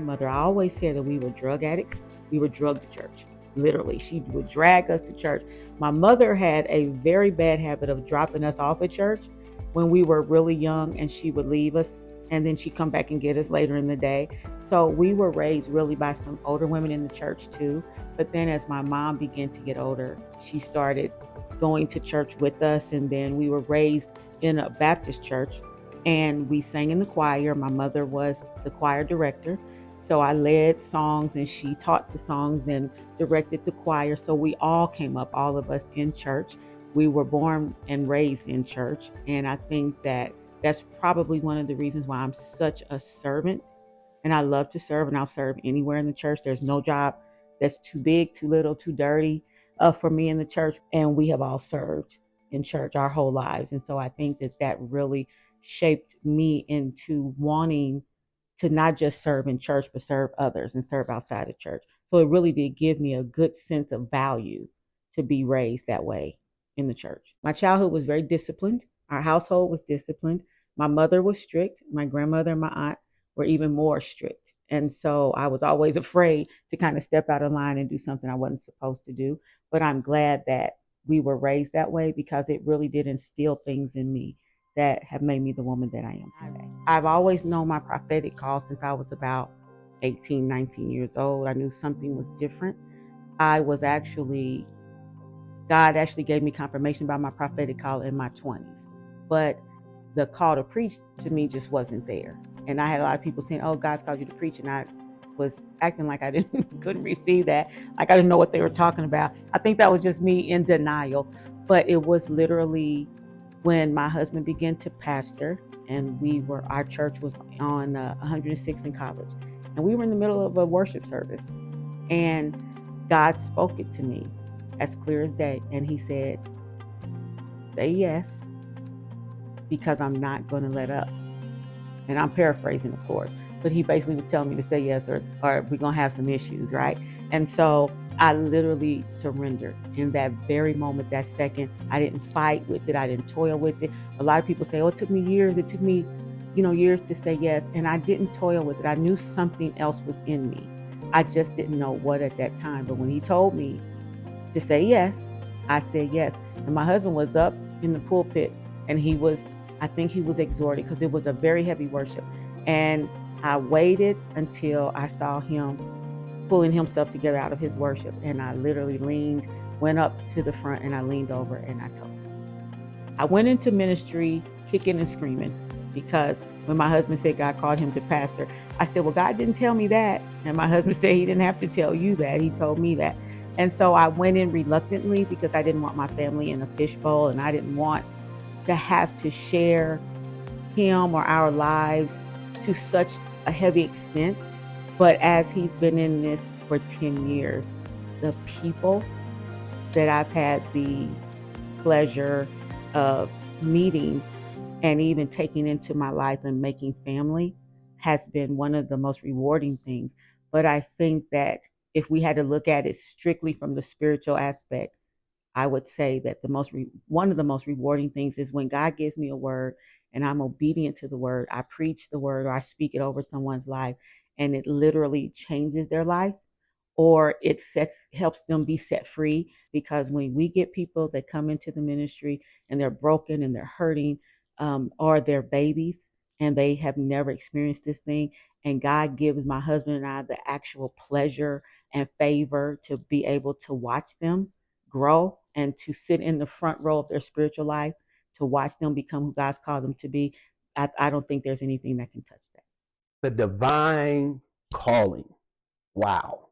grandmother, I always said that we were drug addicts. We were drugged to church. Literally, she would drag us to church. My mother had a very bad habit of dropping us off at church when we were really young, and she would leave us, and then she'd come back and get us later in the day. So we were raised really by some older women in the church too. But then as my mom began to get older, she started going to church with us, and then we were raised in a Baptist church, and we sang in the choir. My mother was the choir director. So I led songs and she taught the songs and directed the choir. So we all came up, all of us in church. We were born and raised in church. And I think that that's probably one of the reasons why I'm such a servant. And I love to serve, and I'll serve anywhere in the church. There's no job that's too big, too little, too dirty for me in the church. And we have all served in church our whole lives. And so I think that that really shaped me into wanting to not just serve in church, but serve others and serve outside of church. So it really did give me a good sense of value to be raised that way in the church. My childhood was very disciplined. Our household was disciplined. My mother was strict. My grandmother and my aunt were even more strict. And so I was always afraid to kind of step out of line and do something I wasn't supposed to do. But I'm glad that we were raised that way, because it really did instill things in me that have made me the woman that I am today. I've always known my prophetic call since I was about 18, 19 years old. I knew something was different. God actually gave me confirmation about my prophetic call in my 20s. But the call to preach to me just wasn't there. And I had a lot of people saying, "Oh, God's called you to preach." And I was acting like I couldn't receive that. Like I didn't know what they were talking about. I think that was just me in denial. But it was literally when my husband began to pastor, and our church was on 106th and College. And we were in the middle of a worship service. And God spoke it to me as clear as day. And he said, "Say yes, because I'm not going to let up." And I'm paraphrasing, of course, but he basically was telling me to say yes, or we're going to have some issues, right? And so I literally surrendered in that very moment, that second. I didn't fight with it. I didn't toil with it. A lot of people say, "Oh, it took me years. It took me, years to say yes." And I didn't toil with it. I knew something else was in me. I just didn't know what at that time. But when he told me to say yes, I said yes. And my husband was up in the pulpit, and I think he was exhorting, because it was a very heavy worship. And I waited until I saw him pulling himself together out of his worship. And I literally went up to the front, and I leaned over and I told him. I went into ministry kicking and screaming, because when my husband said God called him to pastor, I said, "Well, God didn't tell me that." And my husband said, "He didn't have to tell you that. He told me that." And so I went in reluctantly, because I didn't want my family in a fishbowl, and I didn't want to have to share him or our lives to such a heavy extent. But as he's been in this for 10 years, the people that I've had the pleasure of meeting and even taking into my life and making family has been one of the most rewarding things. But I think that if we had to look at it strictly from the spiritual aspect, I would say that one of the most rewarding things is when God gives me a word and I'm obedient to the word. I preach the word, or I speak it over someone's life, and it literally changes their life, or it helps them be set free. Because when we get people that come into the ministry and they're broken and they're hurting, or they're babies and they have never experienced this thing, and God gives my husband and I the actual pleasure and favor to be able to watch them grow and to sit in the front row of their spiritual life, to watch them become who God's called them to be, I don't think there's anything that can touch that. The divine calling. Wow.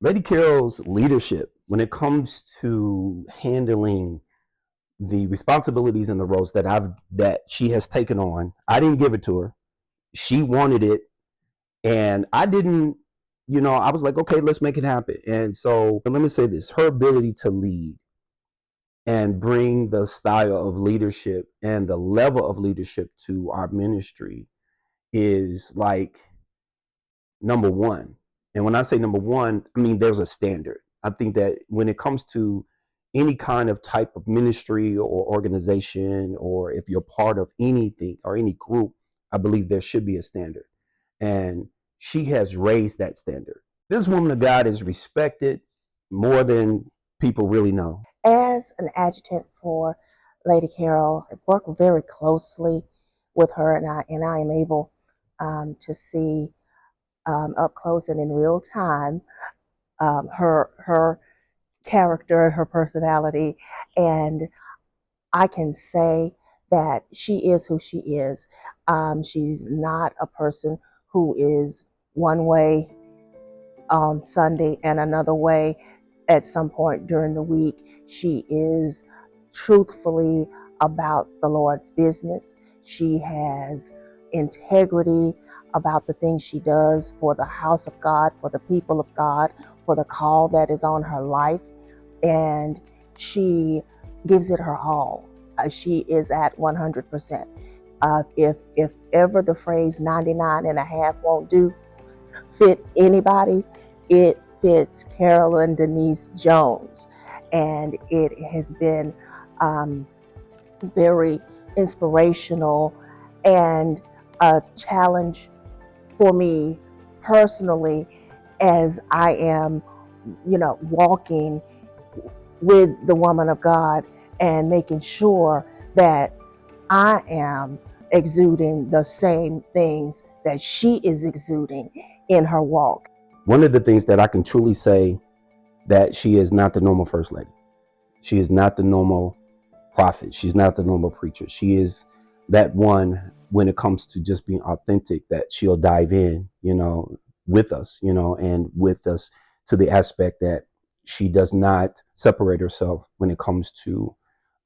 Lady Carol's leadership when it comes to handling the responsibilities and the roles that she has taken on. I didn't give it to her. She wanted it, and I didn't, I was like, okay, let's make it happen. And so let me say this, her ability to lead and bring the style of leadership and the level of leadership to our ministry is like number one. And when I say number one, I mean there's a standard. I think that when it comes to any kind of type of ministry or organization, or if you're part of anything or any group, I believe there should be a standard. And she has raised that standard. This woman of God is respected more than people really know. As an adjutant for Lady Carol, I work very closely with her, and I am able to see up close and in real time her character, her personality, and I can say that she is who she is. She's not a person who is one way on Sunday and another way at some point during the week. She is truthfully about the Lord's business. She has integrity about the things she does for the house of God, for the people of God, for the call that is on her life. And she gives it her all. She is at 100%. If ever the phrase 99 and a half won't do fit anybody, it fits Carolyn Denise Jones. And it has been very inspirational and a challenge for me personally as I am, walking with the woman of God and making sure that I am exuding the same things that she is exuding in her walk. One of the things that I can truly say that she is not the normal first lady. She is not the normal prophet. She's not the normal preacher. She is that one when it comes to just being authentic, that she'll dive in, with us, and with us to the aspect that she does not separate herself when it comes to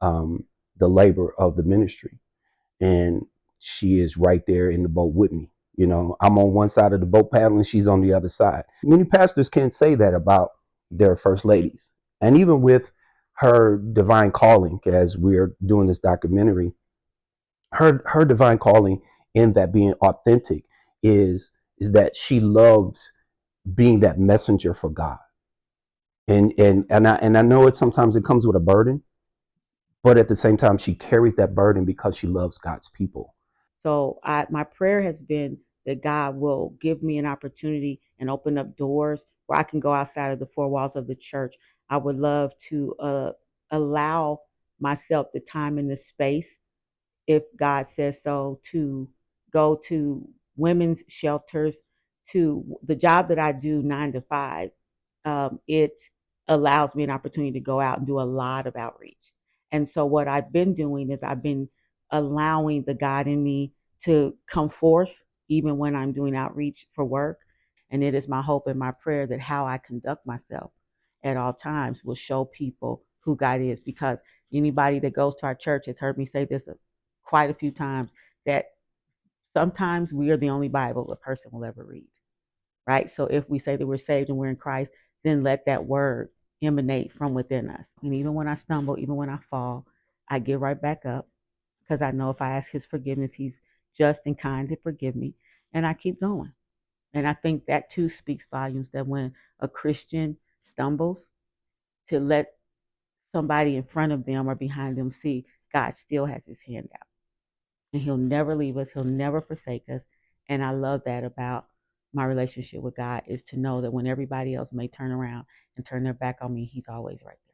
the labor of the ministry. And she is right there in the boat with me. I'm on one side of the boat paddling, she's on the other side. Many pastors can't say that about their first ladies. And even with her divine calling, as we're doing this documentary, her divine calling in that being authentic is that she loves being that messenger for God. And I know sometimes it comes with a burden, but at the same time she carries that burden because she loves God's people. So my prayer has been that God will give me an opportunity and open up doors where I can go outside of the four walls of the church. I would love to allow myself the time and the space, if God says so, to go to women's shelters, to the job that I do 9 to 5. It allows me an opportunity to go out and do a lot of outreach. And so what I've been doing is I've been allowing the God in me to come forth even when I'm doing outreach for work. And it is my hope and my prayer that how I conduct myself at all times will show people who God is. Because anybody that goes to our church has heard me say this quite a few times, that sometimes we are the only Bible a person will ever read, right? So if we say that we're saved and we're in Christ, then let that word emanate from within us. And even when I stumble, even when I fall, I get right back up, because I know if I ask his forgiveness, he's just and kind to forgive me. And I keep going. And I think that too speaks volumes, that when a Christian stumbles, to let somebody in front of them or behind them see God still has his hand out. And he'll never leave us. He'll never forsake us. And I love that about my relationship with God, is to know that when everybody else may turn around and turn their back on me, he's always right there.